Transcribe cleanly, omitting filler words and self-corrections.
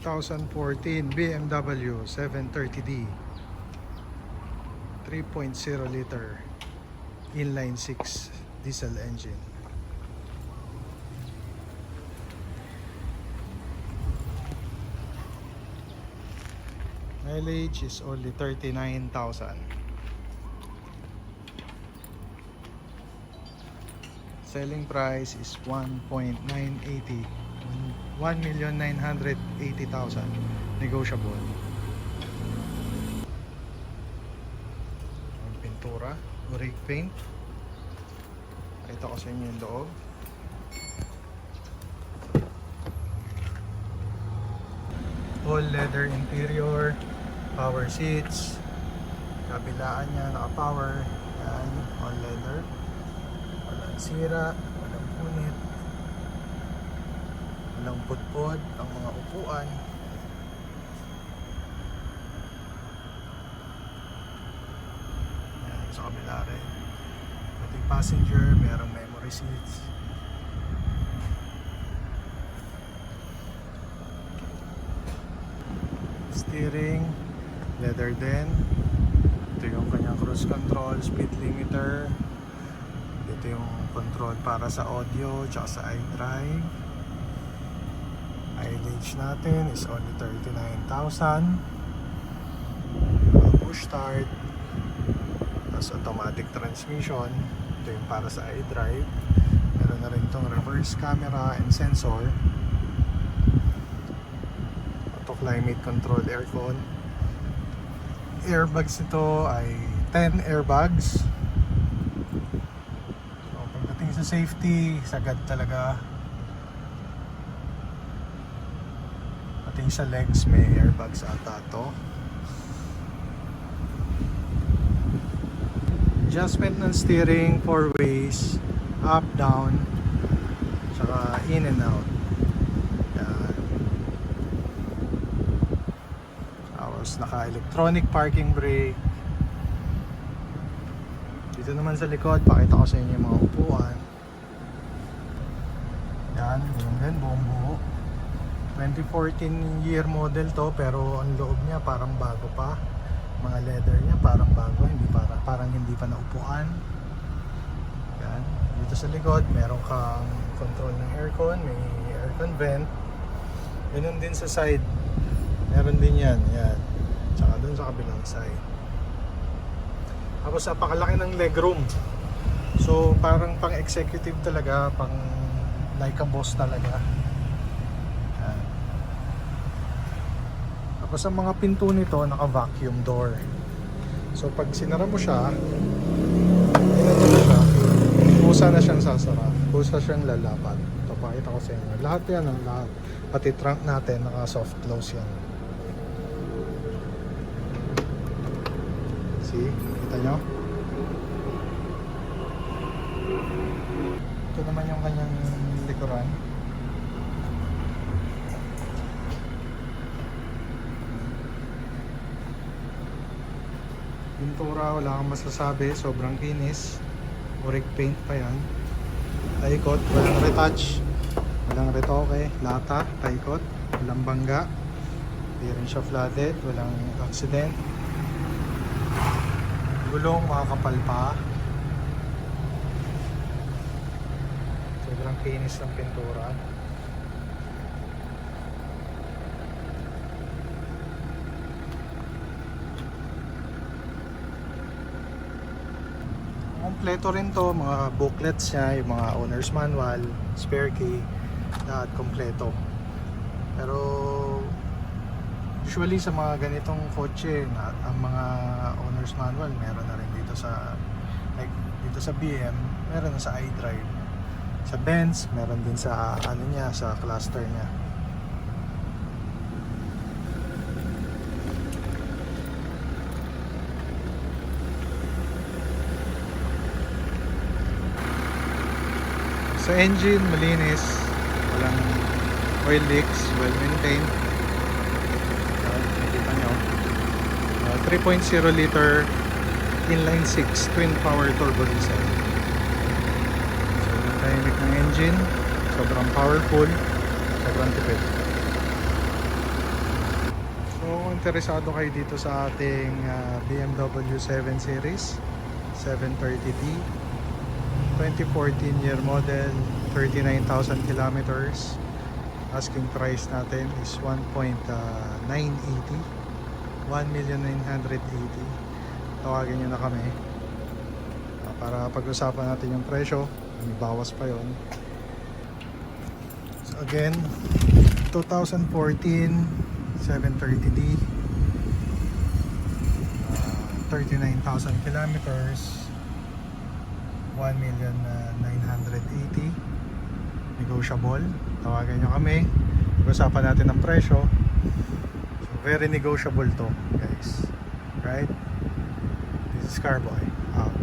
2014 BMW 730D 3.0 liter inline 6 diesel engine. Mileage is only 39,000. Selling price is 1.980, 1,980,000 negotiable. Ang pintura, Uric paint. Pakita ko sa inyo yung loob. All leather interior, power seats, kabilaan niya naka-power. Yan, all leather. Walang sira, walang punit, walang putpod ang mga upuan. Yan, sa kabila rin. Pati passenger, merong memory seats. Steering, leather din. Ito yung kanyang cruise control, speed limiter. Ito yung control para sa audio tsaka sa iDrive. Mileage natin is only 39,000. Push start, tapos automatic transmission. Ito yung para sa iDrive. Meron na rin itong reverse camera and sensor. Auto climate control aircon. Airbags ito ay 10 airbags. So pagdating sa safety, sagad talaga. Pati sa legs may airbags ata to. Adjustment ng steering, 4 ways, up, down, saka in and out. Yan. Tapos naka-electronic parking brake. Dito naman sa likod, pakita ko sa inyo yung mga upuan. Yan, ganyan din, buong buo. 2014 year model to, pero ang loob niya parang bago pa. Mga leather niya parang bago, parang hindi pa naupuan. Yan. Dito sa likod, meron kang control ng aircon, may aircon vent. Ganun din sa side. Meron din yan, yan. Tsaka dun sa kabilang side. Tapos napakalaki ng legroom. So parang pang executive talaga, pang like a boss talaga. Yan. Tapos ang mga pinto nito naka vacuum door. So pag sinara mo siya, ginano na siya, kusa na siyang sasara, kusa siyang lalapat. Ito, pakita ko sa inyo. Lahat yan, lahat. Pati trunk natin naka soft close yan. See? Kita nyo? Ito naman yung kanyang likuran. Pintura, wala kang masasabi. Sobrang kinis. Uric paint pa yan. Taikot, walang retouch. Walang retoke. Lata, taikot. Walang bangga. Hindi rin siya flooded. Walang accident. Gulong makakapal pa. Sobrang kinis ng pintura. Kompleto rin to, mga booklets niya, yung mga owner's manual, spare key, lahat kompleto. Pero usually sa mga ganitong kotse, ang mga owner's manual meron na rin dito sa, like dito sa BM, meron na sa iDrive. Sa Benz, meron din sa ano niya, sa cluster niya. Sa engine, malinis, walang oil leaks, well maintained. Nakikita nyo, 3.0 liter inline 6 twin power turbo diesel. So yung dynamic ng engine, sobrang powerful, sobrang tipid. interesado kayo dito sa ating BMW 7 Series 730D 2014 year model, 39,000 kilometers, asking price natin is 1.980, 1,980,000. Tawagin nyo na kami para pag-usapan natin yung presyo, may bawas pa yon. So again, 2014 730D, 39,000 kilometers, 1,980,000, negotiable. Tawagan nyo kami, pag-usapan natin ang presyo. So very negotiable to, guys, right? This is Carboy out.